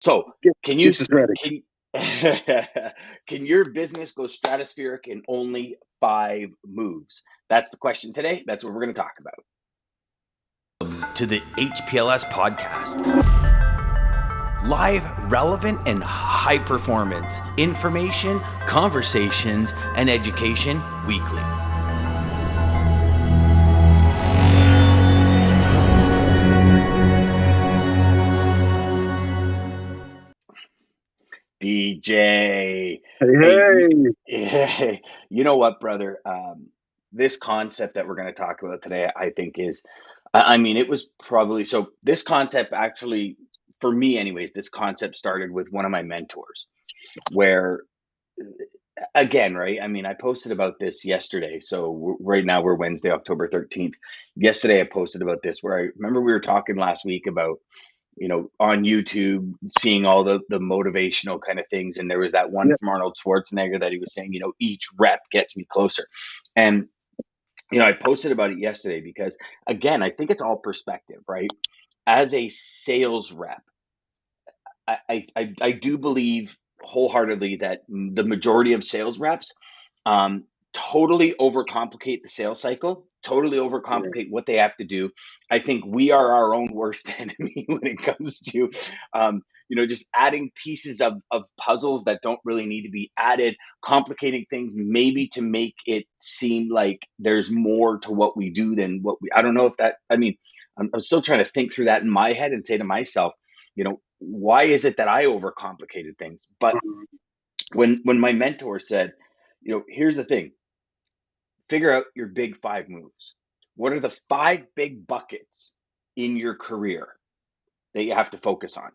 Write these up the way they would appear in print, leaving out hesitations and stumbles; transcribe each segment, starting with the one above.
So can you This is ready. can can your business go stratospheric in only 5 moves? That's the question today. That's what we're going to talk about. To the HPLS podcast. Live, relevant, and high performance information, conversations, and education weekly. DJ. Hey, Hey, hey, you know what, brother? This concept that we're going to talk about today, I think is, I mean, it was probably, so this concept actually, for me anyways, this concept started with one of my mentors where, again, right? I mean, I posted about this yesterday. So right now we're Wednesday, October 13th. Yesterday I posted about this where I remember we were talking last week about on YouTube, seeing all the motivational kind of things. And there was that one yeah, from Arnold Schwarzenegger that he was saying, each rep gets me closer. And, I posted about it yesterday because, again, I think it's all perspective, right? As a sales rep, I do believe wholeheartedly that the majority of sales reps um, totally overcomplicate the sales cycle, totally yeah. overcomplicate what they have to do. I think we are our own worst enemy when it comes to, just adding pieces of puzzles that don't really need to be added, complicating things maybe to make it seem like there's more to what we do than I don't know if that, I mean, I'm still trying to think through that in my head and say to myself, why is it that I overcomplicated things? But Mhm. when my mentor said, here's the thing, figure out your big 5 moves. What are the 5 big buckets in your career that you have to focus on?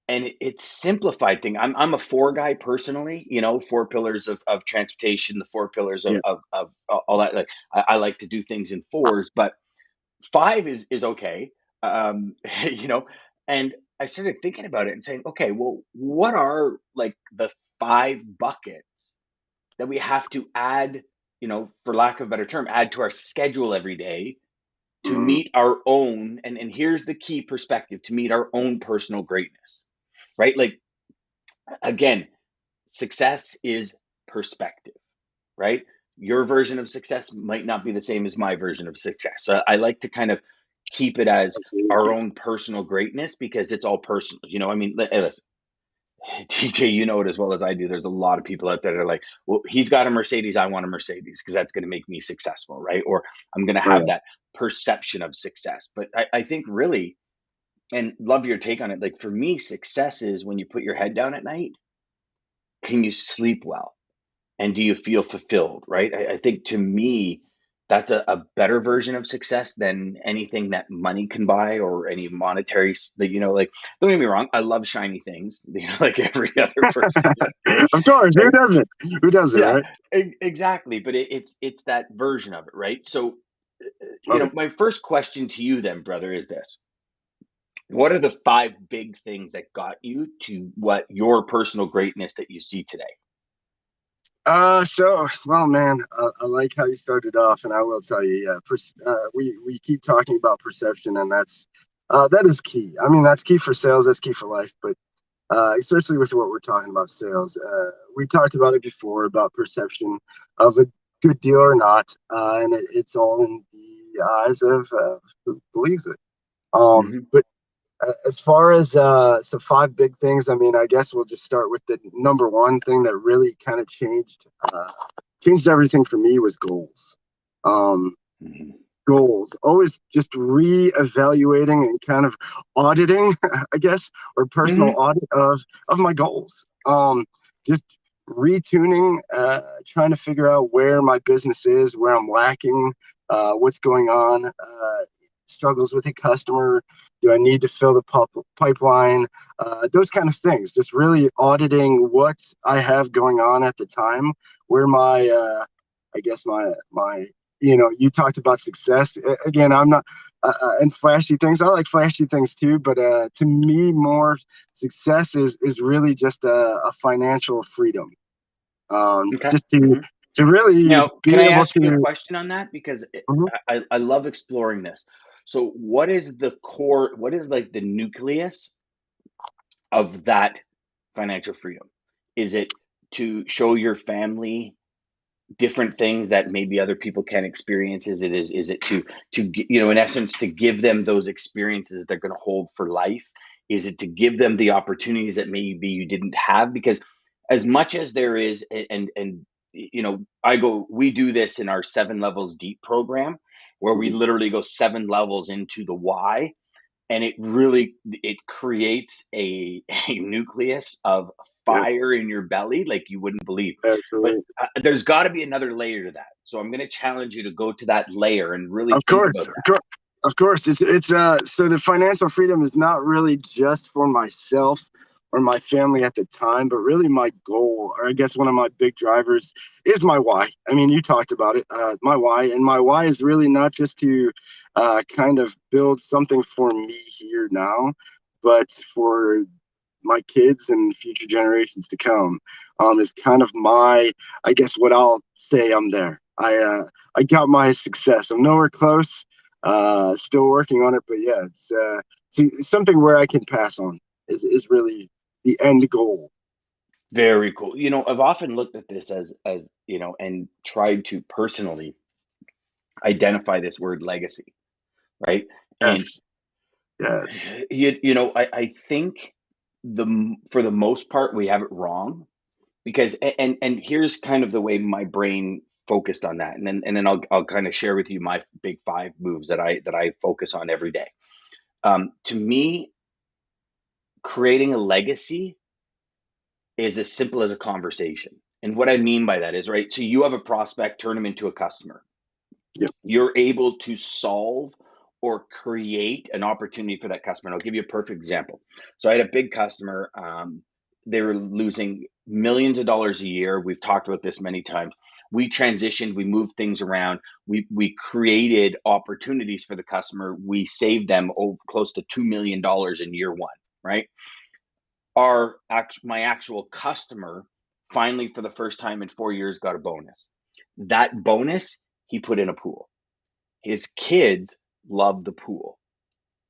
And it's simplified thing. I'm a 4 guy personally, 4 pillars of transportation, the 4 pillars of, Yeah, of all that. Like I like to do things in fours, but 5 is okay. Um, you know, and I started thinking about it and saying, okay, well, what are like the 5 buckets that we have to add, for lack of a better term, add to our schedule every day to mhm. meet our own, and here's the key perspective, to meet our own personal greatness, right? Like, again, success is perspective, right? Your version of success might not be the same as my version of success. So I like to kind of keep it as our Absolutely. own personal greatness because it's all personal. I mean, hey, listen, TJ, you know it as well as I do. There's a lot of people out there that are like, well, he's got a Mercedes, I want a Mercedes because that's going to make me successful, right? Or I'm going to Oh have yeah. that perception of success. But I think really, and love your take on it. Like for me, success is when you put your head down at night, can you sleep well? And do you feel fulfilled, right? I think to me, that's a better version of success than anything that money can buy or any monetary, like, don't get me wrong, I love shiny things, like every other person. Of course, who And doesn't? Who doesn't, yeah, right? exactly. But it's that version of it, right? So, Okay. my first question to you then, brother, is this. What are the 5 big things that got you to what your personal greatness that you see today? Well, man, I like how you started off, and I will tell you, yeah, we keep talking about perception, and that is key. I mean, that's key for sales, that's key for life, but especially with what we're talking about sales. We talked about it before about perception of a good deal or not, and it's all in the eyes of who believes it. Hmm. But as far as so 5 big things, I mean, I guess we'll just start with the number one thing that really kind of changed everything for me was goals. Um, Hmm. Goals, always just re-evaluating and kind of auditing, I guess, or personal Hmm. audit of my goals. Just retuning, trying to figure out where my business is, where I'm lacking, what's going on, struggles with a customer. Do I need to fill the pipeline? Those kind of things. Just really auditing what I have going on at the time, where I guess my you talked about success. Again, I'm not and flashy things. I like flashy things too, but to me, more success is really just a financial freedom. Okay. Just Hmm. to really Now, be can I able ask you a to. question on that? Because Mhm. I love exploring this. So, what is the core? What is like the nucleus of that financial freedom? Is it to show your family different things that maybe other people can't experience? Is it to in essence, to give them those experiences they're going to hold for life? Is it to give them the opportunities that maybe you didn't have? Because as much as there is, and we do this in our 7 levels deep program, where we Mhm. literally go 7 levels into the why, and it creates a nucleus of Yeah, fire in your belly like you wouldn't believe. But absolutely. there's got to be another layer to that, so I'm going to challenge you to go to that layer and really Of think course, about of that. course, of course. So the financial freedom is not really just for myself or my family at the time, but really my goal, or I guess one of my big drivers, is my why. I mean, you talked about it, my why, and my why is really not just to kind of build something for me here now, but for my kids and future generations to come. Is kind of my, I guess, what I'll say. I'm there. I got my success. I'm nowhere close. Still working on it, but yeah, it's something where I can pass on. Is really the end goal. Very cool. I've often looked at this as and tried to personally identify this word legacy, right? And Yes, yes, I think for the most part we have it wrong, because and here's kind of the way my brain focused on that, and then I'll kind of share with you my big 5 moves that I focus on every day. To me, creating a legacy is as simple as a conversation. And what I mean by that is, right, so you have a prospect, turn them into a customer. yep, You're able to solve or create an opportunity for that customer. And I'll give you a perfect example. So I had a big customer. They were losing millions of dollars a year. We've talked about this many times. We transitioned, we moved things around, we created opportunities for the customer. We saved them close to $2 million in year one, right? My actual customer finally, for the first time in 4 years, got a bonus. That bonus he put in a pool. His kids love the pool.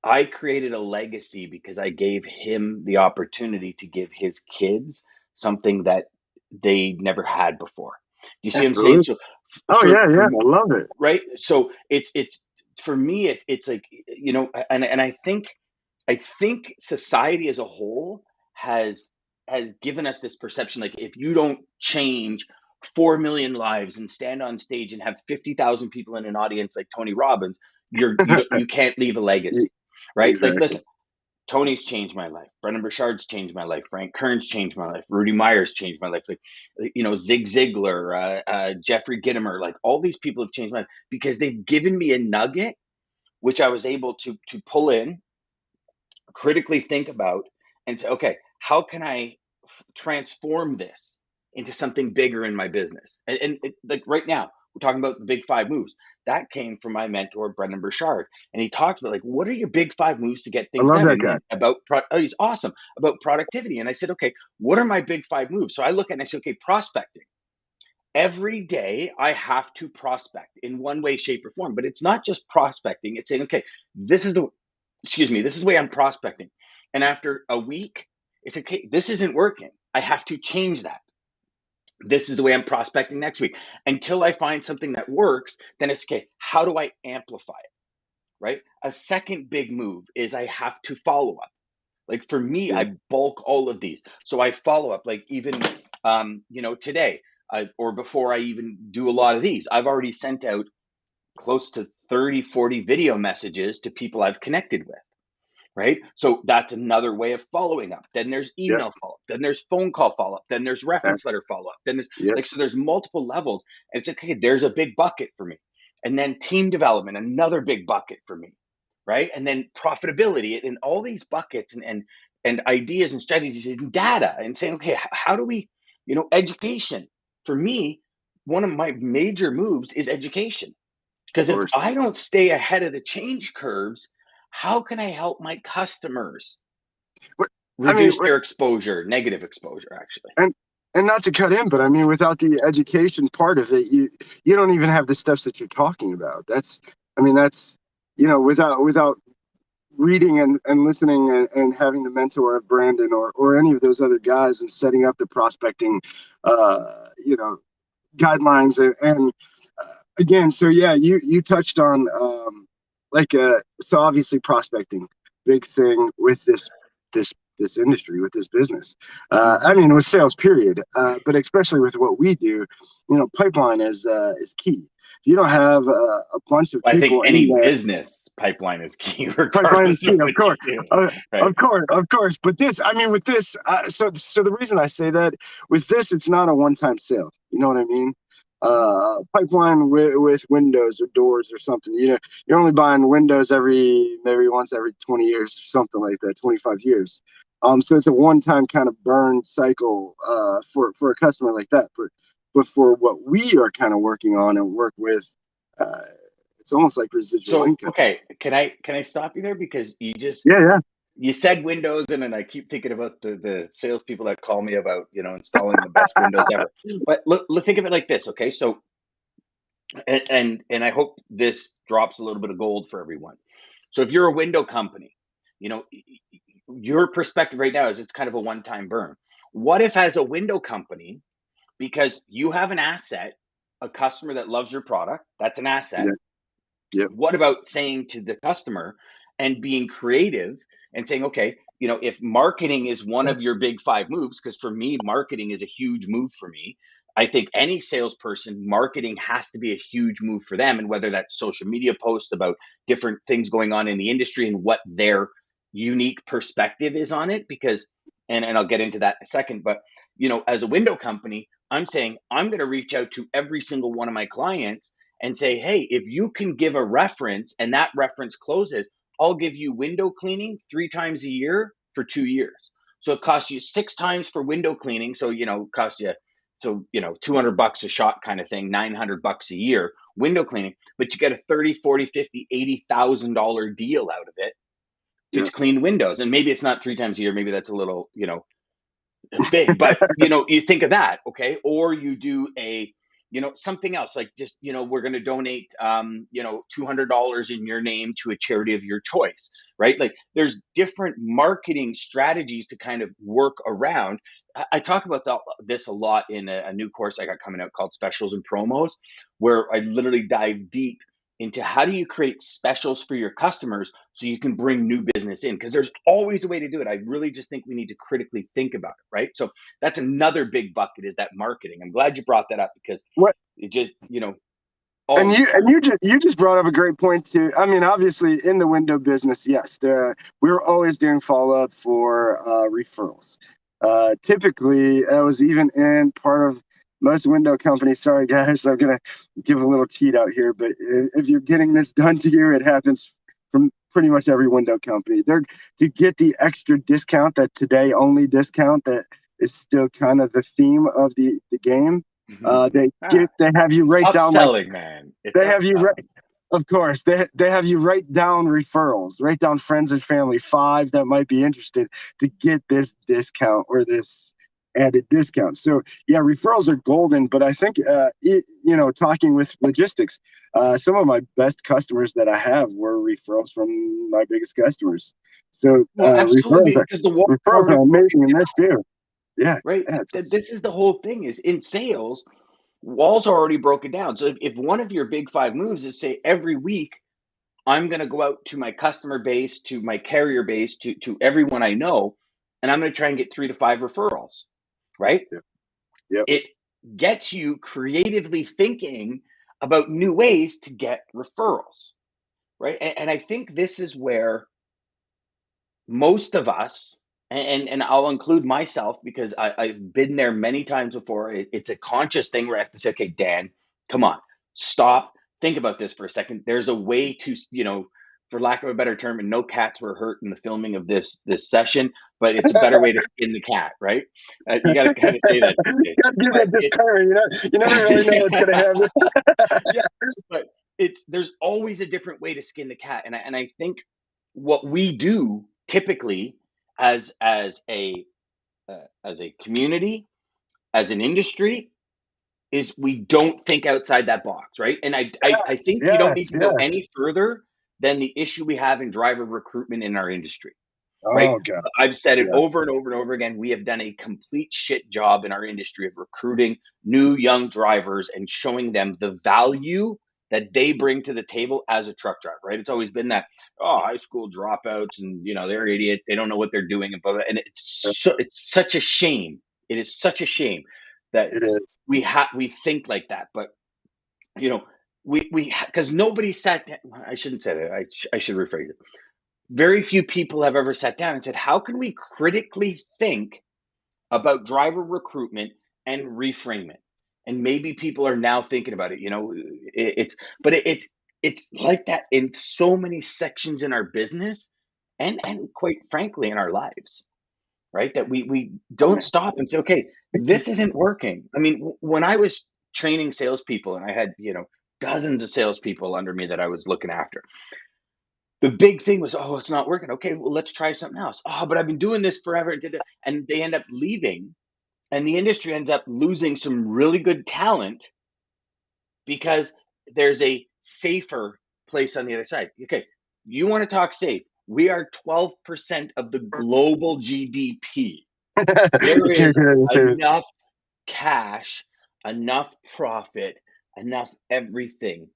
I created a legacy because I gave him the opportunity to give his kids something that they never had before. You see what I'm saying? absolutely. So Oh for yeah, for yeah, I love it. right, so it's for me, it's like, and I think society as a whole has has given us this perception, like, if you don't change 4 million lives and stand on stage and have 50,000 people in an audience like Tony Robbins, you can't leave a legacy, right? Like, Exactly. listen, Tony's changed my life. Brendan Burchard's changed my life. Frank Kern's changed my life. Rudy Myers changed my life. Like, Zig Ziglar, Jeffrey Gitomer, like, all these people have changed my life because they've given me a nugget, which I was able to pull in, critically think about, and say, okay, how can I transform this into something bigger in my business? Like, right now, we're talking about the big 5 moves. That came from my mentor, Brendan Burchard. And he talked about, like, what are your big 5 moves to get I things love done? that And guy. then he's awesome about productivity. And I said, okay, what are my big 5 moves? So I look at it and I say, okay, prospecting. Every day I have to prospect in one way, shape, or form. But it's not just prospecting. It's saying, okay, this is the this is the way I'm prospecting. And after a week, it's okay, this isn't working. I have to change that. This is the way I'm prospecting next week. Until I find something that works, then it's okay, how do I amplify it? Right? A second big move is I have to follow up. Like, for me, Yeah, I bulk all of these. So I follow up, like, even today, or before I even do a lot of these, I've already sent out close to 30, 40 video messages to people I've connected with, right? So that's another way of following up. Then there's yeah, email follow up. Then there's phone call follow up. Then there's that, reference letter follow up. Then there's, yeah, like, so there's multiple levels. And it's okay, there's a big bucket for me. And then team development, another big bucket for me, right? And then profitability, and all these buckets, and ideas and strategies and data, and saying, okay, how do we, education. For me, one of my major moves is education, of because if course. I don't stay ahead of the change curves, how can I help my customers What I mean, reduce their exposure, negative exposure, actually? and and not to cut in, but I mean, without the education part of it, you don't even have the steps that you're talking about. That's, I mean, that's, without reading and listening and having the mentor of Brandon or any of those other guys and setting up the prospecting, you know, guidelines and again, so yeah, you touched on so obviously prospecting, big thing with this industry, with this business. I mean, with sales, period. But especially with what we do, pipeline is key. If you don't have a bunch of I think people in any there, business pipeline is key, pipeline is regardless key, of of what you course, do, uh, right? of course. But this, I mean, with this, so the reason I say that with this, it's not a one-time sale. You know what I mean? Pipeline with windows or doors or something. You're only buying windows maybe once every 20 years or something like that, 25 years. So it's a one-time kind of burn cycle for a customer like that. But for what we are kind of working on and work with, uh, it's almost like residual So, income. okay, can I stop you there because Yeah, yeah. you said Windows, and then I keep thinking about the salespeople that call me about installing the best Windows ever. But look, think of it like this, okay? So, and I hope this drops a little bit of gold for everyone. So, if you're a window company, you know, your perspective right now is it's kind of a one-time burn. What if, as a window company, because you have an asset, a customer that loves your product, that's an asset. Yeah. Yep. What about saying to the customer and being creative and saying, okay, if marketing is one of your big five moves, because for me, marketing is a huge move for me. I think any salesperson, marketing has to be a huge move for them. And whether that's social media posts about different things going on in the industry and what their unique perspective is on it, because, and I'll get into that in a second, but, as a window company, I'm saying I'm going to reach out to every single one of my clients and say, hey, if you can give a reference and that reference closes, I'll give you window cleaning 3 times a year for 2 years. So it costs you 6 times for window cleaning. So, costs you, so, $200 a shot kind of thing, $900 a year window cleaning, but you get a 30, 40, 50, $80,000 deal out of it to Yeah. clean windows. And maybe it's not 3 times a year. Maybe that's a little, big, but you think of that, okay? Or you do something else, like just we're going to donate $200 in your name to a charity of your choice, right? Like there's different marketing strategies to kind of work around. I talk about this a lot in a new course I got coming out called Specials and Promos, where I literally dive deep into how do you create specials for your customers so you can bring new business in, because there's always a way to do it. I really just think we need to critically think about it, right? So that's another big bucket, is that marketing. I'm glad you brought that up because What it just and oh, you just brought up a great point too. I mean, obviously in the window business, yes, we're always doing follow up for referrals. Typically, that was even in part of most window companies. Sorry, guys, I'm gonna give a little cheat out here, but if you're getting this done to you, it happens from pretty much every window company. They're to get the extra discount, that today only discount that is still kind of the theme of the game. They have you it's write down like upselling, man. It's they have you upselling. write, of course, they have you write down referrals, write down friends and family, five that might be interested to get this discount or this added discount. So yeah, referrals are golden, but I think, talking with logistics, some of my best customers that I have were referrals from my biggest customers. So Well, absolutely, because the walls are referrals already are broken amazing in this down, too. Yeah. right? Yeah. This is the whole thing, is in sales, walls are already broken down. So if one of your big five moves is, say, every week I'm going to go out to my customer base, to my carrier base, to everyone I know, and I'm going to try and get 3 to 5 referrals, right? Yep. Yep. It gets you creatively thinking about new ways to get referrals, right? And I think this is where most of us, and I'll include myself because I've been there many times before. It's a conscious thing where I have to say, okay, Dan, come on, stop, think about this for a second. There's a way to, for lack of a better term, and no cats were hurt in the filming of this session, but it's a better way to skin the cat, right? You got to kind of say that these days. Gotta give But that disclaimer. You never really know what's gonna happen. yeah, but there's always a different way to skin the cat, and I think what we do typically as a community, as an industry, is we don't think outside that box, right? And I Yes, think you don't need yes, to go yes. any further than the issue we have in driver recruitment in our industry, right? Oh gosh. I've said it Yeah. over and over and over again. We have done a complete shit job in our industry of recruiting new young drivers and showing them the value that they bring to the table as a truck driver, right? It's always been that, oh, high school dropouts and, they're idiots. They don't know what they're doing. And it's such a shame. It is such a shame that It is. we think like that. But, you know, because nobody sat down. I shouldn't say that. I should rephrase it. Very few people have ever sat down and said, how can we critically think about driver recruitment and reframe it? And maybe people are now thinking about it. It's like that in so many sections in our business, and quite frankly in our lives, right? That we don't stop and say, okay, this isn't working. I mean, when I was training salespeople and I had, dozens of salespeople under me that I was looking after, the big thing was, oh, it's not working. Okay, well, let's try something else. Oh, but I've been doing this forever. And they end up leaving, and the industry ends up losing some really good talent because there's a safer place on the other side. Okay, you want to talk safe. We are 12% of the global GDP. There You can't is get anything. enough cash, enough profit, enough everything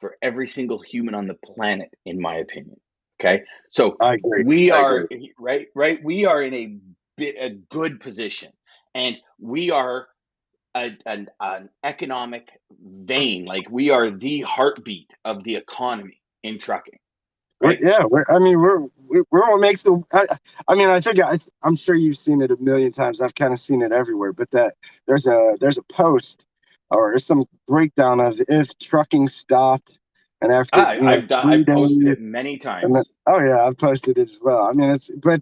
for every single human on the planet, in my opinion. Okay, so I agree. we I are agree. right. We are in a good position, and we are an economic vein. Like, we are the heartbeat of the economy in trucking, We're, right? yeah, we're, I mean, we're what makes the. I mean, I think I'm sure you've seen it a million times. I've kind of seen it everywhere. But that there's a post or some breakdown of if trucking stopped, and after I've 3 days, posted it many and then, times. oh yeah, I've posted it as well. I mean, it's but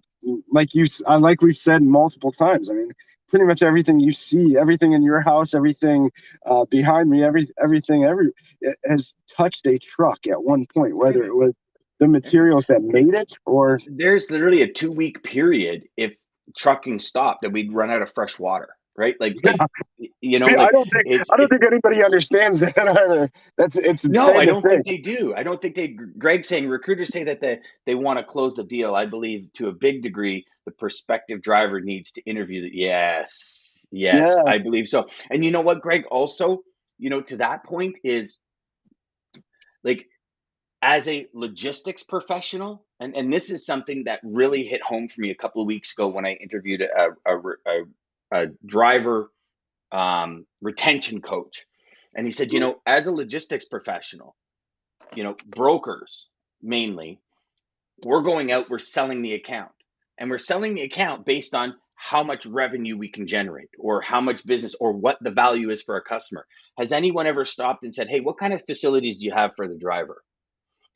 like we've said multiple times. I mean, pretty much everything you see, everything in your house, everything behind me, everything it has touched a truck at one point, whether it was the materials that made it or There's literally a 2 week period if trucking stopped that we'd run out of fresh water, right? yeah. Like I don't it's think anybody understands that either. It's no, insane I to don't think. think they do. I don't think they. Greg's saying recruiters say that they want to close the deal. I believe to a big degree the prospective driver needs to interview that. Yes, yes, Yeah, I believe so. And you know what, Greg? Also, to that point is, like, as a logistics professional, and this is something that really hit home for me a couple of weeks ago when I interviewed a driver retention coach, and he said, as a logistics professional, brokers mainly, we're going out, we're selling the account, and we're selling the account based on how much revenue we can generate or how much business or what the value is for a customer. Has anyone ever stopped and said, hey, what kind of facilities do you have for the driver?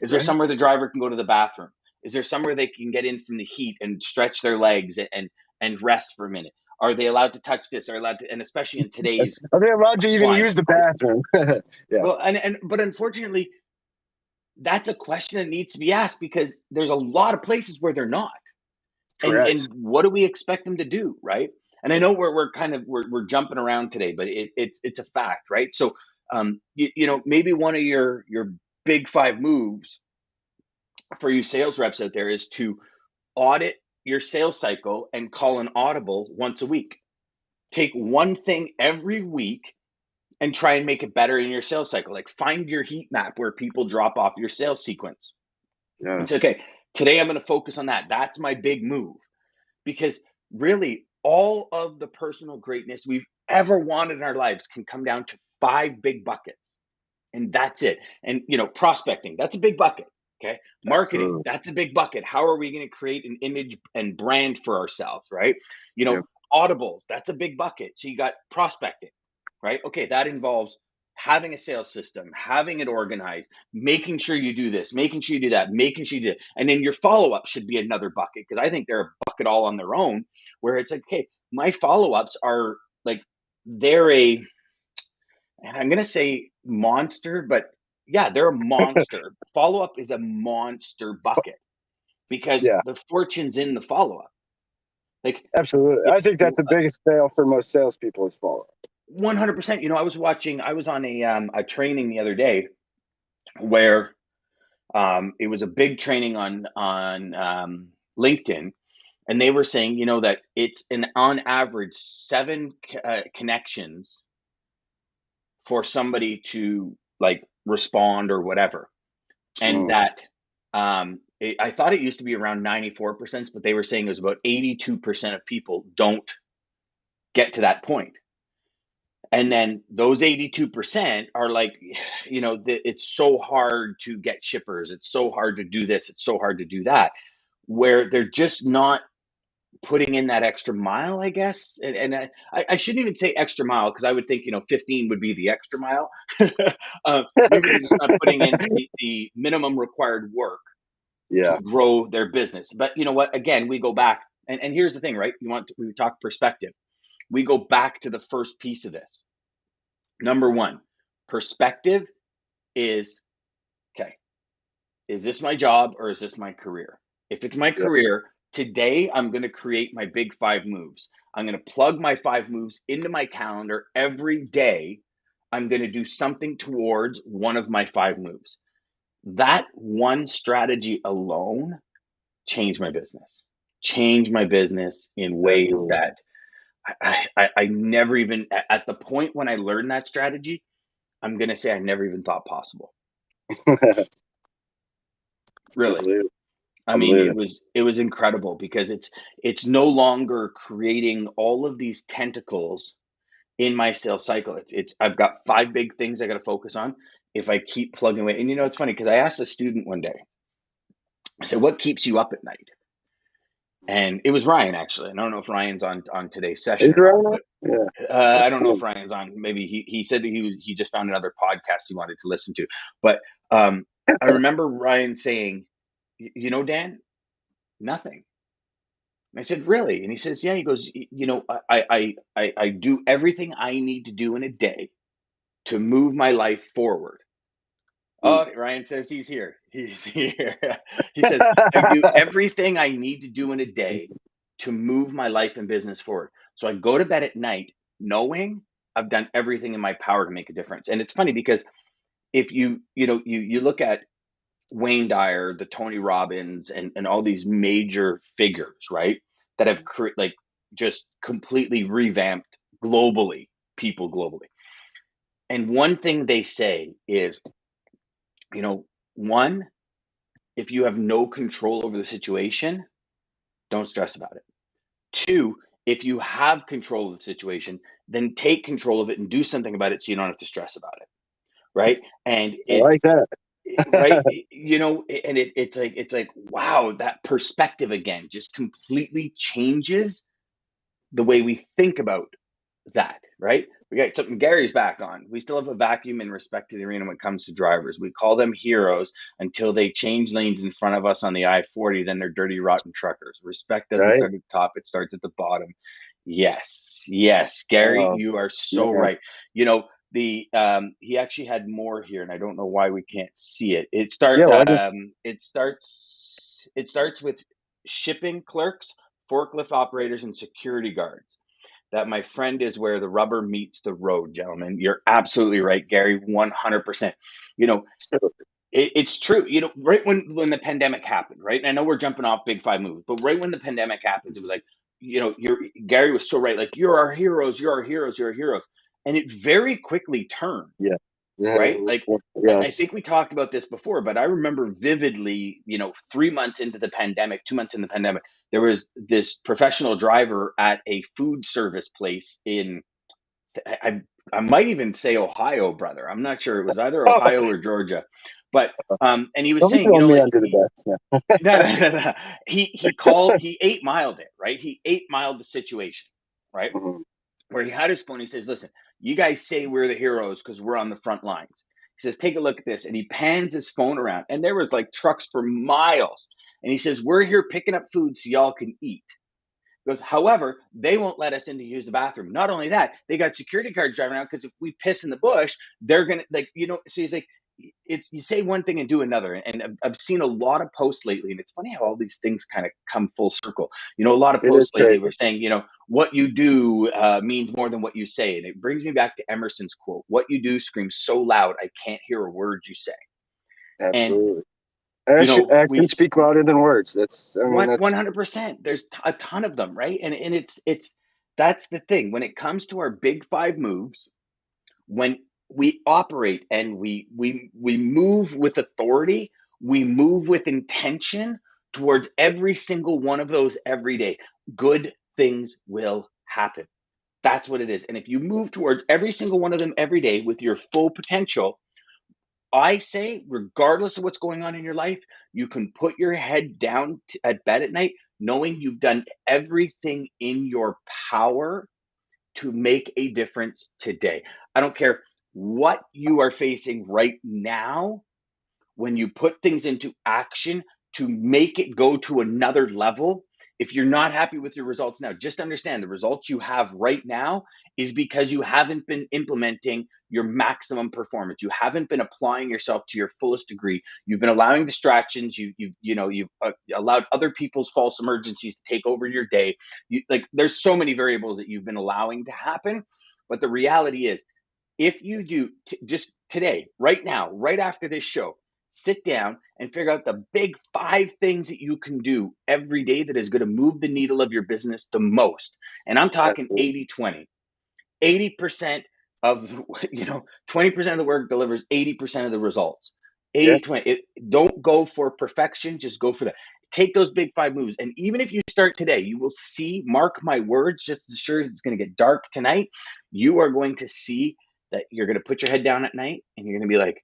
Is there right. somewhere the driver can go to the bathroom? Is there somewhere they can get in from the heat and stretch their legs and rest for a minute? Are they allowed to touch this? Are allowed to, and especially in today's Are they allowed to even use climate? the bathroom? Yeah, Well, but unfortunately, that's a question that needs to be asked because there's a lot of places where they're not. And correct. what do we expect them to do, right? And I know we're jumping around today, but it's a fact, right? So maybe one of your big five moves for you sales reps out there is to audit your sales cycle and call an audible once a week. Take one thing every week and try and make it better in your sales cycle. Like, find your heat map where people drop off your sales sequence. It's Yes, okay. Today I'm going to focus on that. That's my big move, because really all of the personal greatness we've ever wanted in our lives can come down to five big buckets, and that's it. And prospecting, that's a big bucket. Okay, marketing, absolutely. that's a big bucket. How are we going to create an image and brand for ourselves, right? you know Yep. audibles, that's a big bucket. So you got prospecting, right? Okay, that involves having a sales system, having it organized, making sure you do this, making sure you do that, making sure you do it. And then your follow-up should be another bucket, because I think they're a bucket all on their own, where it's like, okay, my follow-ups are like, they're a, and I'm going to say monster, but yeah, they're a monster. Follow up is a monster bucket because Yeah, the fortune's in the follow up. Like, absolutely. it, I think that's the biggest fail for most salespeople is follow. 100%. I was on a training the other day where It was a big training on LinkedIn, and they were saying, that it's an on average seven connections for somebody to like respond or whatever, and Mm. that I thought it used to be around 94%, but they were saying it was about 82% of people don't get to that point. And then those 82% are like, it's so hard to get shippers. It's so hard to do this. It's so hard to do that, where they're just not putting in that extra mile, I guess. And I shouldn't even say extra mile, because I would think, 15 would be the extra mile. Maybe they're just not putting in the minimum required work to Yeah. grow their business. But you know what? Again, we go back, and here's the thing, right? We talk perspective. We go back to the first piece of this. Number one, perspective is, okay, is this my job or is this my career? If it's my Yeah. career, today I'm going to create my big 5 moves. I'm going to plug my 5 moves into my calendar every day. I'm going to do something towards one of my 5 moves. That one strategy alone changed my business. Changed my business in ways Absolutely. that I never even, at the point when I learned that strategy, I'm going to say I never even thought possible. I Really. believe it. I I mean, believe it it. was it was incredible, because it's no longer creating all of these tentacles in my sales cycle. It's I've got 5 big things I got to focus on. If I keep plugging away, and it's funny, because I asked a student one day, I said, "What keeps you up at night?" And it was Ryan, actually. And I don't know if Ryan's on today's session Is or there not, anyone? but Yeah. I That's don't know if good. Ryan's on. Maybe he said that he just found another podcast he wanted to listen to. But I remember Ryan saying, Dan, nothing." I said, "Really?" And he says, "Yeah." He goes, I do everything I need to do in a day to move my life forward." Mm. Oh, Ryan says he's here. He's here. He says, "I do everything I need to do in a day to move my life and business forward. So I go to bed at night knowing I've done everything in my power to make a difference." And it's funny, because if you look at Wayne Dyer, the Tony Robbins, and all these major figures, right? That have like just completely revamped people globally. And one thing they say is, one, if you have no control over the situation, don't stress about it. Two, if you have control of the situation, then take control of it and do something about it, so you don't have to stress about it. Right. And I like that. right, and it's like, wow, that perspective again just completely changes the way we think about that. Right, we got something. Gary's back on. We still have a vacuum in respect to the arena when it comes to drivers. We call them heroes until they change lanes in front of us on the I-40. Then they're dirty, rotten truckers. Respect doesn't Right? start at the top, it starts at the bottom. Yes, yes, Gary, Oh, you are so man. right. The he actually had more here, and I don't know why we can't see it. Yeah, why do It starts with shipping clerks, forklift operators, and security guards. That, my friend, is where the rubber meets the road, gentlemen. You're absolutely right, Gary, 100%. You know, so? it's true. Right when the pandemic happened, right? And I know we're jumping off big 5 moves, but right when the pandemic happens, it was like, Gary was so right. Like, you're our heroes, you're our heroes, you're our heroes. And it very quickly turned, Yeah. Yeah. right? Like, I Yes. think we talked about this before, but I remember vividly, 3 months into the pandemic, 2 months in the pandemic, there was this professional driver at a food service place in, I, I might even say Ohio, brother. I'm not sure. It was either Oh, Ohio or Georgia, but and he was don't be saying, throwing me like, under the bus. Yeah. no, no, no, no. He 8 miled it, right? He 8 miled the situation, right? Mhm. Where he had his phone. He says, "Listen, you guys say we're the heroes because we're on the front lines." He says, "Take a look at this," and he pans his phone around, and there was like trucks for miles. And he says, "We're here picking up food so y'all can eat." He goes, "However, they won't let us in to use the bathroom. Not only that, they got security guards driving out, because if we piss in the bush, they're gonna, like, So he's like, you say one thing and do another." And I've seen a lot of posts lately, and it's funny how all these things kind of come full circle. A lot of It is posts lately crazy. were saying, what you do means more than what you say. And it brings me back to Emerson's quote: "What you do screams so loud I can't hear a word you say." And Absolutely. We Actions speak louder than words. That's, I mean, that's 100%. There's a ton of them, right? And it's that's the thing. When it comes to our big five moves, when we operate and we move with authority, we move with intention towards every single one of those every day, good things will happen. That's what it is. And if you move towards every single one of them every day with your full potential, I say, regardless of what's going on in your life, you can put your head down at bed at night knowing you've done everything in your power to make a difference today. I don't care what you are facing right now. When you put things into action to make it go to another level, if you're not happy with your results now, just understand the results you have right now is because you haven't been implementing your maximum performance. You haven't been applying yourself to your fullest degree. You've been allowing distractions. You've allowed other people's false emergencies to take over your day. There's so many variables that you've been allowing to happen. But the reality is, if you do just today, right now, right after this show, sit down and figure out the big five things that you can do every day that is going to move the needle of your business the most. And I'm talking absolutely. 80-20. 80% of 20% of the work delivers 80% of the results. Yeah, 80-20. Don't go for perfection, just go for that. Take those big five moves. And even if you start today, you will see, mark my words, just as sure as it's going to get dark tonight, you are going to see that you're going to put your head down at night and you're going to be like,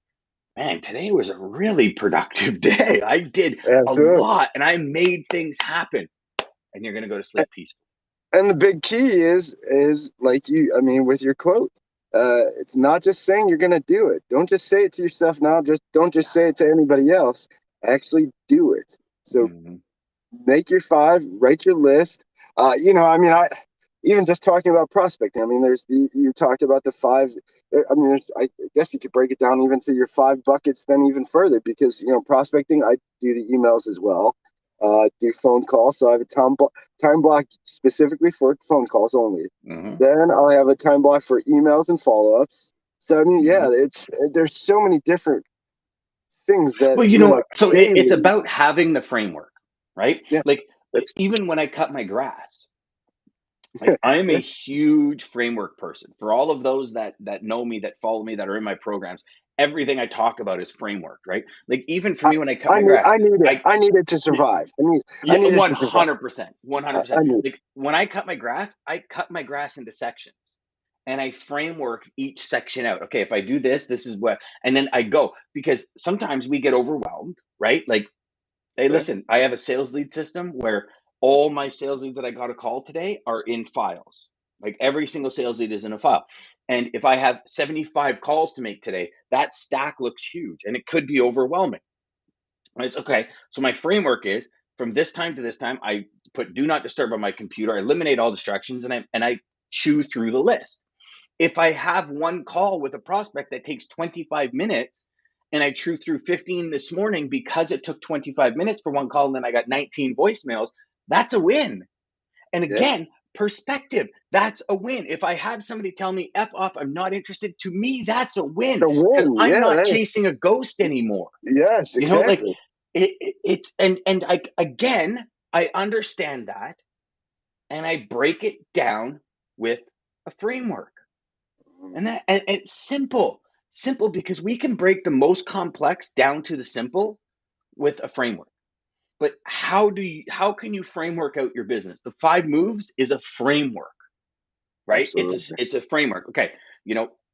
man, today was a really productive day. I did a absolutely. lot and I made things happen. And you're going to go to sleep peaceful. And the big key is like you, I mean, with your quote, it's not just saying you're going to do it. Don't just say it to yourself now. Just don't just say it to anybody else. Actually do it. So Mm-hmm. make your five, write your list. I mean, I even just talking about prospecting. I mean, you talked about the five. I mean, I guess you could break it down even to your five buckets, then even further, because prospecting. I do the emails as well. Do phone calls, so I have a time block specifically for phone calls only. Mm-hmm. Then I'll have a time block for emails and follow ups. So I mean, Mm-hmm. yeah, there's so many different things that Well, so it's daily. about having the framework, right? Yeah, Like, that's even when I cut my grass, like, I am a yeah, huge framework person. For all of those that know me, that follow me, that are in my programs, everything I talk about is framework, right? Like, even for I, me when I cut my grass, I need it. I I need it to survive. I yeah, need it to survive. 100%, I 100%. need. Like, when I cut my grass into sections and I framework each section out. Okay, if I do this, this is what, and then I go, because sometimes we get overwhelmed, right? Like, hey, Yeah, listen, I have a sales lead system where all my sales leads that I got a call today are in files. Like, every single sales lead is in a file. And if I have 75 calls to make today, that stack looks huge and it could be overwhelming. And it's okay. So my framework is, from this time to this time, I put do not disturb on my computer. I eliminate all distractions and I chew through the list. If I have one call with a prospect that takes 25 minutes and I chew through 15 this morning because it took 25 minutes for one call and then I got 19 voicemails, that's a win. And yeah. again, perspective, that's a win. If I have somebody tell me F off, I'm not interested, to me, that's a It's win a because win. I'm Yeah. not chasing a ghost anymore. Yes. Like, Exactly. it's, and I, again, I understand that and I break it down with a framework. And it's simple because we can break the most complex down to the simple with a framework. But how can you framework out your business? The five moves is a framework, right? Absolutely. It's a framework. Okay,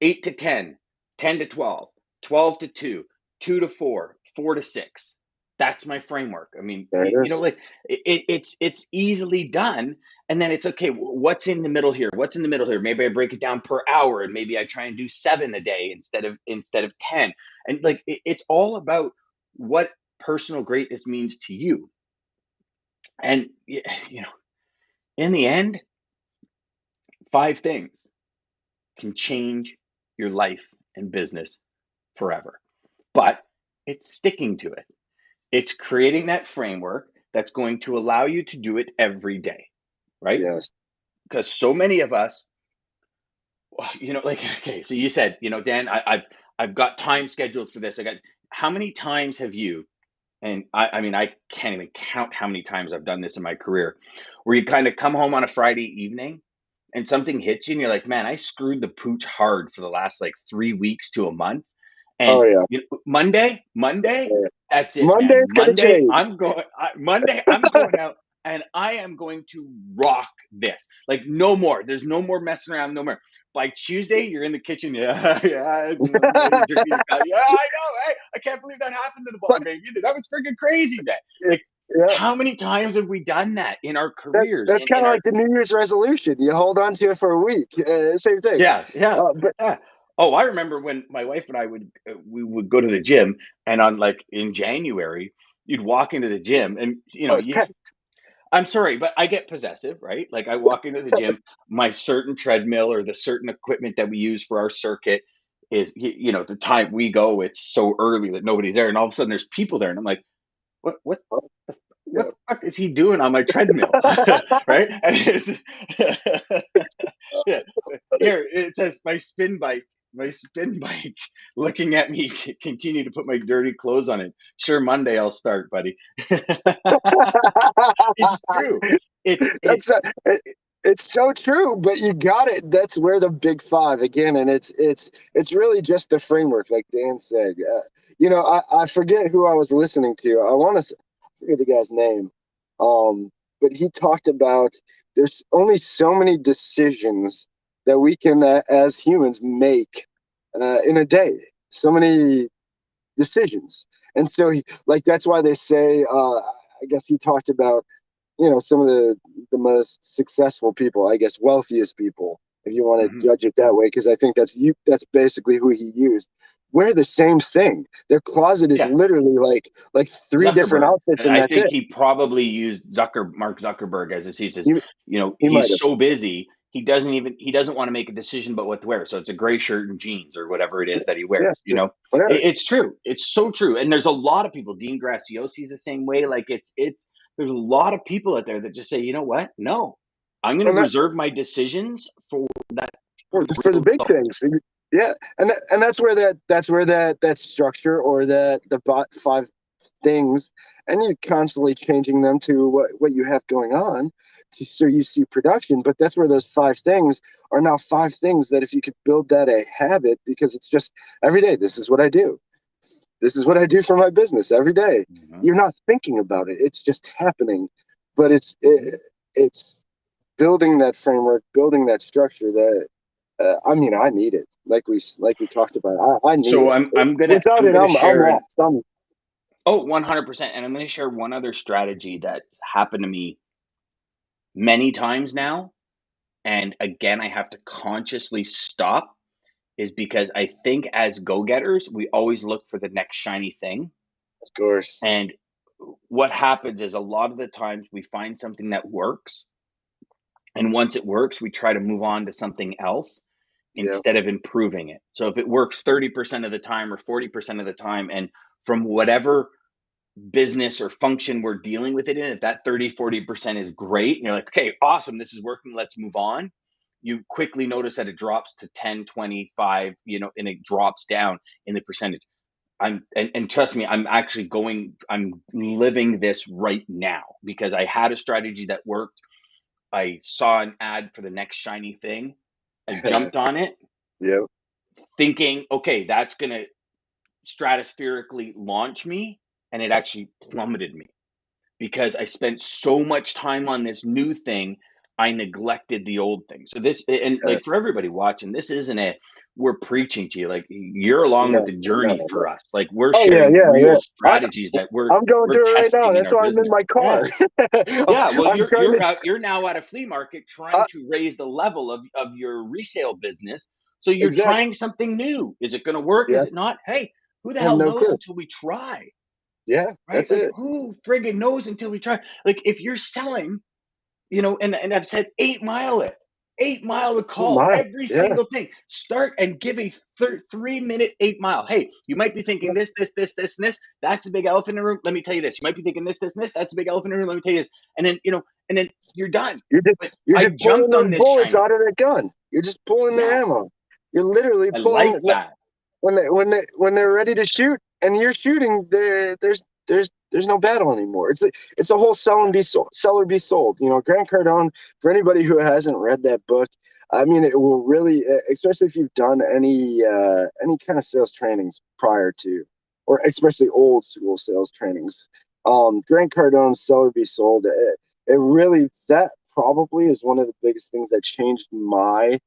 8 to 10, 10 to 12, 12 to 2, 2 to 4, 4 to 6. That's my framework. I mean, There it is. like, it's easily done. And then it's okay. What's in the middle here? What's in the middle here? Maybe I break it down per hour, and maybe I try and do 7 a day instead of 10. And like, it's all about what personal greatness means to you. And in the end, five things can change your life and business forever. But it's sticking to it. It's creating that framework that's going to allow you to do it every day, right? Yes. Because so many of us, like, okay, so you said, Dan, I've got time scheduled for this. How many times have you And I mean, I can't even count how many times I've done this in my career, where you kind of come home on a Friday evening and something hits you and you're like, man, I screwed the pooch hard for the last like 3 weeks to a month. Oh And yeah. Monday, Oh, yeah. that's it, man. Monday's gonna change. Monday, I'm going out and I am going to rock this. Like no more. There's no more messing around, no more. By Tuesday, you're in the kitchen. Yeah, yeah. You're drinking your coffee. Yeah, I know. Hey, I can't believe that happened to the ball. But Man, that was freaking crazy, man. Like, yeah, how many times have we done that in our that careers? that's kind In of our like the New Year's resolution. You hold on to it for a week. Same thing. Yeah, yeah, But yeah. Oh, I remember when my wife and I would go to the gym, and on like in January, you'd walk into the gym, and oh, it's you. I'm sorry, but I get possessive, right? Like I walk into the gym, my certain treadmill or the certain equipment that we use for our circuit is, the time we go, it's so early that nobody's there, and all of a sudden there's people there, and I'm like, what packed. what the fuck is he doing on my treadmill? Right? And yeah, here it says my spin bike, looking at me continue to put my dirty clothes on it. Sure, Monday I'll start, buddy. It's true. It's it, That's it's so true, but you got it. That's where the big five again, and it's really just the framework, like Dan said. I forget who I was listening to. I want to forget the guy's name, but he talked about there's only so many decisions that we can, as humans, make in a day. So many decisions, and so like that's why they say. I guess he talked about some of the most successful people, I guess wealthiest people, if you want to mhm. judge it that way, because I think that's basically who he used, wear the same thing. Their closet is Yeah, literally like three different Zuckerberg. outfits, And and I that's think it. he probably used Mark Zuckerberg as his, he says, he, he might he's have. so busy, he doesn't want to make a decision about what to wear. So it's a gray shirt and jeans or whatever it is that he Yeah, wears, just whatever. it's true. It's so true. And there's a lot of people, Dean Graciosi the same way. Like there's a lot of people out there that just say, you know what? No, I'm going to And that reserve my decisions for that, for the for the real big results. things. Yeah, and that's where that structure or that the five things, and you're constantly changing them to what you have going on, so you see production. But that's where those five things are now five things that if you could build that a habit, because it's just every day. This is what I do. This is what I do for my business every day. Hmm. You're not thinking about it; it's just happening. But Hmm. it's building that framework, building that structure that I mean, I need it. Like we talked about, I need So it. Without I'm it, gonna I'm share lost. I'm 100%. And I'm going to share one other strategy that's happened to me many times now. And again, I have to consciously stop, is because I think as go getters, we always look for the next shiny thing. of course. And what happens is a lot of the times we find something that works. And once it works, we try to move on to something else Yeah, instead of improving it. So if it works 30% of the time or 40% of the time, and from whatever business or function we're dealing with it in, if that 30-40% is great and you're like, okay, awesome, this is working, let's move on, you quickly notice that it drops to 10, 25, and it drops down in the percentage. And trust me, I'm living this right now because I had a strategy that worked. I saw an ad for the next shiny thing. I jumped on it yeah. thinking, okay, that's going to stratospherically launch me, and it actually plummeted me because I spent so much time on this new thing, I neglected the old thing. So this, and Uh, like for everybody watching, this isn't we're preaching to you. Like you're along with no, the no, journey no. for us. Like we're Oh yeah, sharing yeah, yeah. real I, strategies that I'm going we're through it right now. testing in That's our why I'm in business. my Yeah. car. Yeah, well, I'm trying to. you're now at a flea market trying Uh, to raise the level of your resale business. So you're exactly. trying something new. Is it going to work? Is Yeah. it not? Hey, who the I have hell no knows clue. until we try? Yeah, Right? that's Like it. who friggin' knows until we try? Like if you're selling, and I've said 8 mile it, 8 mile the call, My, every yeah. single thing. Start and give a 3 minute 8 mile. Hey, you might be thinking this, and this. That's a big elephant in the room. Let me tell you this. You might be thinking this, and this. That's a big elephant in the room. Let me tell you this. And then you're done. You're just But you're I just pulling jumped on those this bullets shiny out thing. of that gun. You're just pulling their Yeah, ammo. You're literally I pulling like that. when they're ready to shoot and you're shooting. There's there's no battle anymore. It's a whole sell and be sold, sell or be sold. Grant Cardone. For anybody who hasn't read that book, I mean, it will really, especially if you've done any kind of sales trainings prior to, or especially old school sales trainings. Grant Cardone's Sell or Be Sold. It really, that probably is one of the biggest things that changed my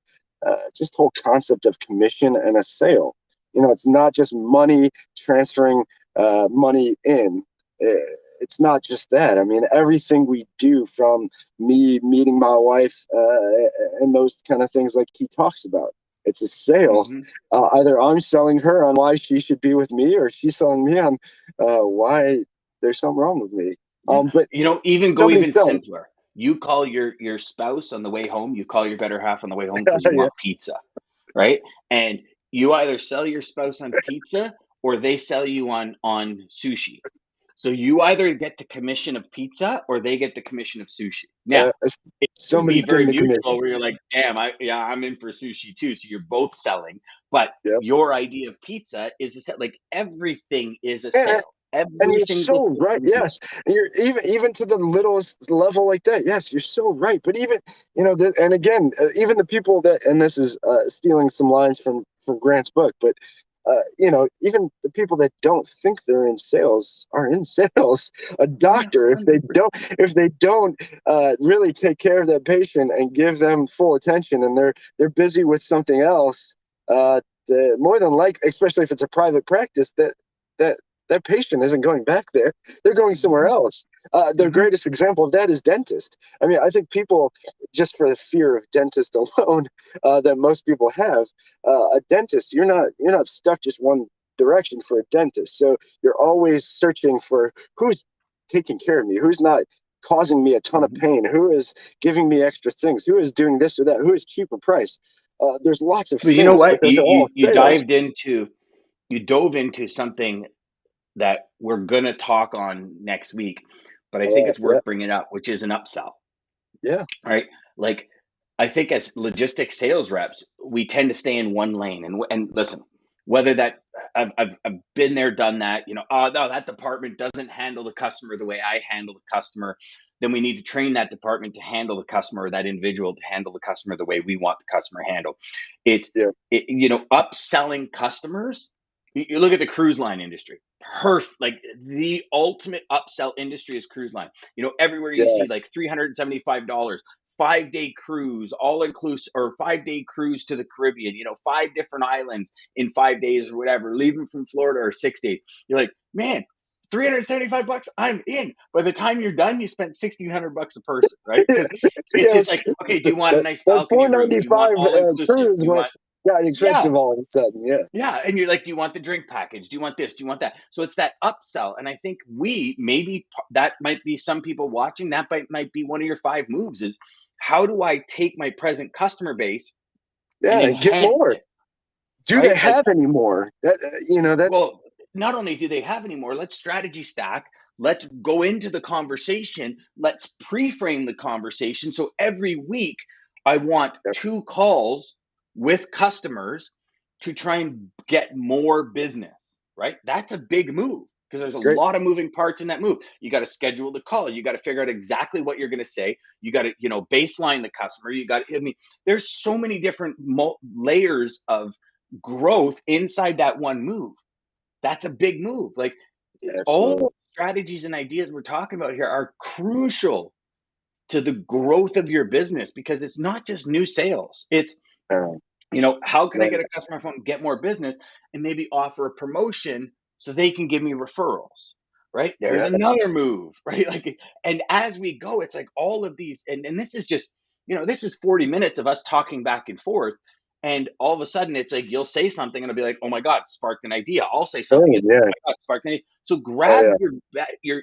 just whole concept of commission and a sale. It's not just money transferring money in. It's not just that. I mean, everything we do, from me meeting my wife and those kind of things like he talks about, it's a sale. Hmm. Either I'm selling her on why she should be with me, or she's selling me on why there's something wrong with me. Yeah. But Even go somebody's even selling. simpler. You call your spouse on the way home, you call your better half on the way home because you Yeah, want pizza, right? And you either sell your spouse on pizza or they sell you on sushi. So you either get the commission of pizza or they get the commission of sushi. Now, uh, it could be somebody's very getting the commission. mutual where you're like, damn, I'm in for sushi too. So you're both selling, but Yep. your idea of pizza is a set. Like everything is a Yeah, sale. and Every you're single so thing right. we do. Yes, and you're even to the littlest level like that. Yes, you're so right. But even and again, even the people that, and this is stealing some lines from Grant's book, but even the people that don't think they're in sales are in sales. A Oh yeah, doctor, if they 100%. don't if they don't really take care of that patient and give them full attention, and they're busy with something else, more than likely, especially if it's a private practice, that that patient isn't going back there. They're going somewhere Hmm. else. The Hmm. greatest example of that is dentist. I mean, I think people, just for the fear of dentist alone, that most people have, a dentist, you're not stuck just one direction for a dentist. So you're always searching for who's taking care of me, who's not causing me a ton of Hmm. pain, who is giving me extra things, who is doing this or that, who is cheaper price. There's lots of But you know things, but what? they're You all you you sales. dove into something that we're gonna talk on next week, but I think it's Yeah, worth bringing up, which is an upsell. yeah, Right? Like, I think as logistics sales reps, we tend to stay in one lane. And listen, whether that I've been there, done that. Oh no, that department doesn't handle the customer the way I handle the customer. Then we need to train that department to handle the customer, or that individual to handle the customer the way we want the customer handled. It's yeah, upselling customers. You look at the cruise line industry. Like the ultimate upsell industry is cruise line. Everywhere you see yes. like $375, 5-day cruise, all inclusive, or 5-day cruise to the Caribbean, 5 different islands in 5 days or whatever, leaving from Florida, or 6 days. You're like, man, $375, I'm in. By the time you're done, you spent $1,600 a person, right? Because it's just Yes, like, okay, do you want a nice that balcony room? Do you want 495 all inclusive? cruise Do you want, got yeah, expensive all of a sudden. Yeah, yeah, and you're like, do you want the drink package? Do you want this? Do you want that? So it's that upsell, and I think that might be some people watching. That might be one of your 5 moves. Is how do I take my present customer base and yeah, and get enhance more. it? Do they Right? Like, have any more? That's well, not only do they have any more, let's strategy stack. Let's go into the conversation. Let's pre-frame the conversation. So every week, I want yeah, 2 calls with customers to try and get more business, right? That's a big move because there's a great. lot of moving parts in that move. You got to schedule the call. You got to figure out exactly what you're going to say. You got to, baseline the customer. There's so many different layers of growth inside that one move. That's a big move. Like, all the Absolutely. strategies and ideas we're talking about here are crucial to the growth of your business, because it's not just new sales. It's, Uh, how can I yeah, get a customer phone, get more business, and maybe offer a promotion so they can give me referrals, right? There's yes. another move, right? Like, and as we go, it's like all of these, and this is just, this is 40 minutes of us talking back and forth. And all of a sudden, it's like you'll say something, and I'll be like, "Oh my God, sparked an idea." I'll say something, Oh and yeah. oh my God, sparked an idea. So Oh grab yeah. your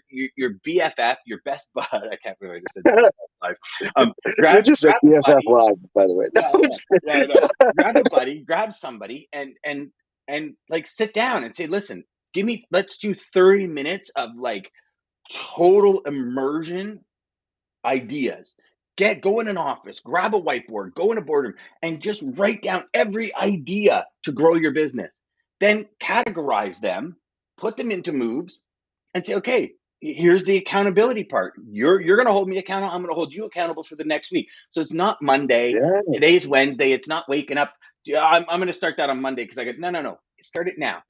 BFF, your best bud. I can't believe I just said BFF live. You Grab just said grab a BFF buddy. live, by the way. No, Yeah, yeah, yeah, I know. Grab a buddy, grab somebody, and like sit down and say, listen, let's do 30 minutes of like total immersion ideas. Go in an office, grab a whiteboard, go in a boardroom, and just write down every idea to grow your business. Then categorize them, put them into moves, and say, okay, here's the accountability part. You're going to hold me accountable. I'm going to hold you accountable for the next week. So it's not Monday. Yes. Today's Wednesday. It's not waking up. Yeah, I'm going to start that on Monday because I go, no. Start it now.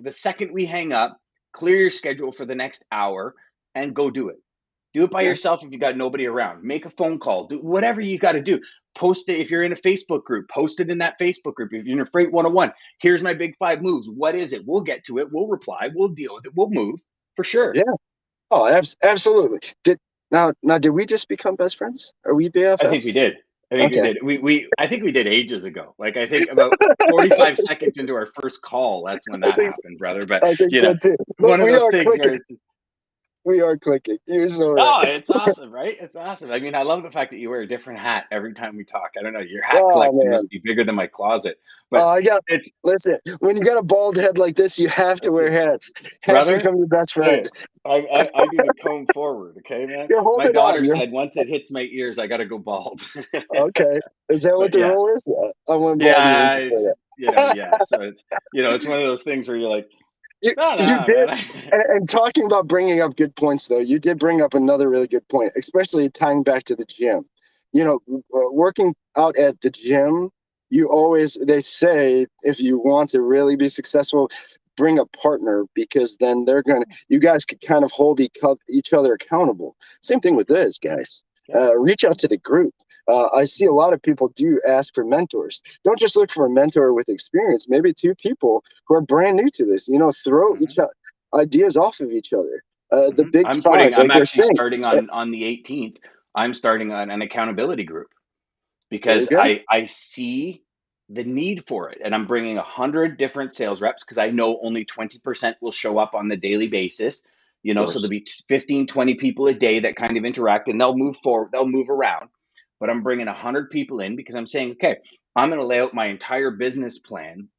The second we hang up, clear your schedule for the next hour and go do it. Do it by Yeah. yourself if you got nobody around. Make a phone call. Do whatever you got to do. Post it if you're in a Facebook group. Post it in that Facebook group. If you're in a Freight 101, here's my big 5 moves. What is it? We'll get to it. We'll reply. We'll deal with it. We'll move for sure. Yeah. Oh, absolutely. Did we just become best friends? Are we I think we BFFs? did. I think we Okay. did. I think we did ages ago. Like I think about 45 seconds into our first call, that's when I that think happened, brother. But I think you so know, too. But one of we those are things clicking. where it's We are clicking. You're so right. oh, it's awesome, right? It's awesome. I mean, I love the fact that you wear a different hat every time we talk. I don't know, your hat Oh collection man. must be bigger than my closet. But I got it's listen, when you got a bald head like this, you have to wear hats. Hats brother, become your best hey, friend. I do the comb forward, okay, man. You hold My it on. daughter You're said once it hits my ears, I got to go bald. okay. Is that what But the yeah, rule is? I went bald years yeah, before it's, that. yeah. So it's one of those things where you're like, no, You no, did, man. and talking about bringing up good points, though, you did bring up another really good point, especially tying back to the gym. Working out at the gym, they say if you want to really be successful, bring a partner because then you guys could kind of hold each other accountable. Same thing with this, guys. Yeah. Reach out to the group. I see a lot of people do ask for mentors. Don't just look for a mentor with experience. Maybe two people who are brand new to this. Throw Hmm. ideas off of each other. The Hmm. big five, I'm like they're actually saying. starting on the 18th. I'm starting on an accountability group Very because good. I see the need for it, and I'm bringing 100 different sales reps because I know only 20% will show up on the daily basis. Of So there'll course. be 15, 20 people a day that kind of interact, and they'll move forward, they'll move around. But I'm bringing 100 people in because I'm saying, okay, I'm going to lay out my entire business plan,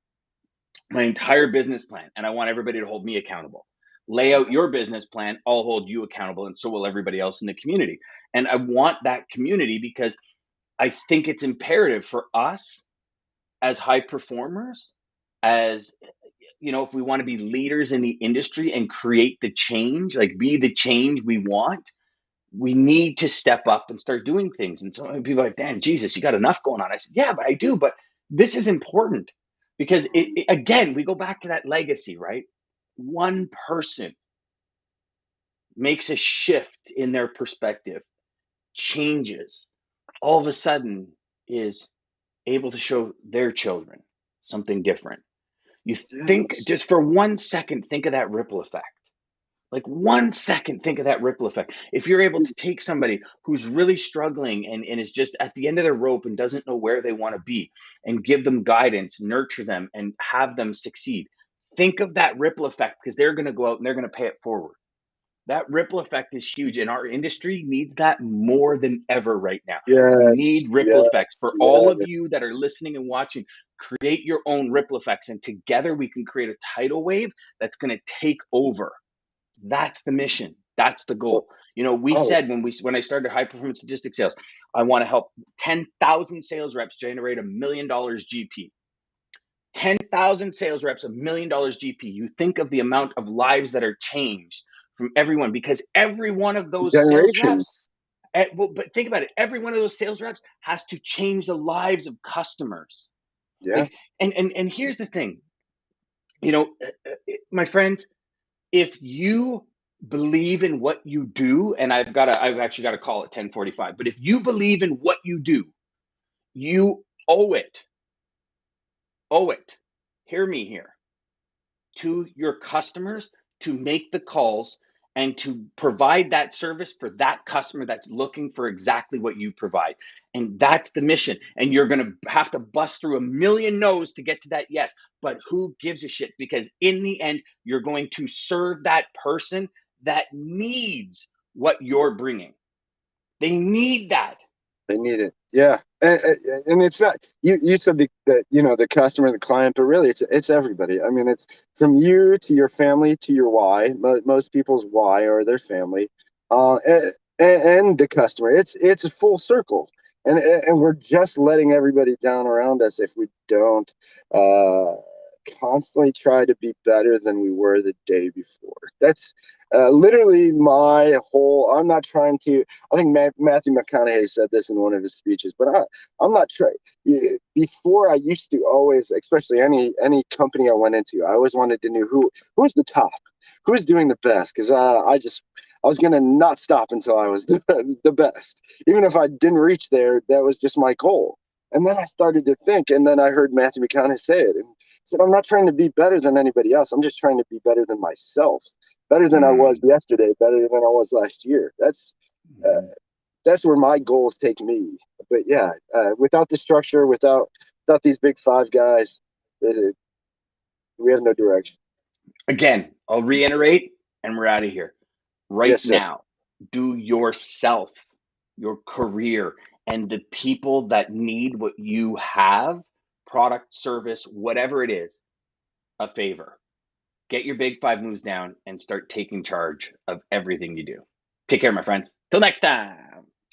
and I want everybody to hold me accountable. Lay out your business plan, I'll hold you accountable, and so will everybody else in the community. And I want that community because I think it's imperative for us as high performers, as if we want to be leaders in the industry and create the change, like be the change we want, we need to step up and start doing things. And so many people are like, damn, Jesus, you got enough going on. I said, yeah, but I do. But this is important because again, we go back to that legacy, right? One person makes a shift in their perspective, changes, all of a sudden is able to show their children something different. You think Yes. just for 1 second, think of that ripple effect. Like 1 second, think of that ripple effect. If you're able to take somebody who's really struggling and is just at the end of their rope and doesn't know where they want to be and give them guidance, nurture them, and have them succeed, think of that ripple effect because they're going to go out and they're going to pay it forward. That ripple effect is huge, and our industry needs that more than ever right now. We need Yes. ripple effects. Yes. For all of Yes. you that are listening and watching, create your own ripple effects, and together we can create a tidal wave that's going to take over. That's the mission. That's the goal. We Oh, said when I started high performance logistics sales, I want to help 10,000 sales reps generate $1 million GP. 10,000 sales reps, $1 million GP. You think of the amount of lives that are changed from everyone because every one of those sales reps, generations. but think about it, every one of those sales reps has to change the lives of customers. Yeah. Like, and here's the thing, my friends, if you believe in what you do, and I've actually got to call it 10:45, but if you believe in what you do, you owe it, hear me here, to your customers to make the calls and to provide that service for that customer that's looking for exactly what you provide. And that's the mission. And you're going to have to bust through a million no's to get to that yes. But who gives a shit? Because in the end, you're going to serve that person that needs what you're bringing. They need that. They need it. Yeah, and it's not you said the customer, the client, but really it's everybody. I mean, it's from you to your family to your why. Most people's why or their family, and the customer. It's a full circle, and we're just letting everybody down around us if we don't uh, constantly try to be better than we were the day before. Literally, my whole. I'm not trying to. I think Matthew McConaughey said this in one of his speeches, but I'm not trying. Before, I used to always, especially any company I went into, I always wanted to know who's the top, who's doing the best, because I was gonna not stop until I was the best. Even if I didn't reach there, that was just my goal. And then I started to think, and then I heard Matthew McConaughey say it, and said, "I'm not trying to be better than anybody else. I'm just trying to be better than myself." Better than I was Mm, yesterday, better than I was last year. Uh, mhm. that's where my goals take me. But yeah, without the structure, without these big five guys, it, we have no direction. Again, I'll reiterate and we're out of here. Right Yes, sir. now, do yourself, your career, and the people that need what you have, product, service, whatever it is, a favor. Get your big five moves down and start taking charge of everything you do. Take care, my friends. Till next time.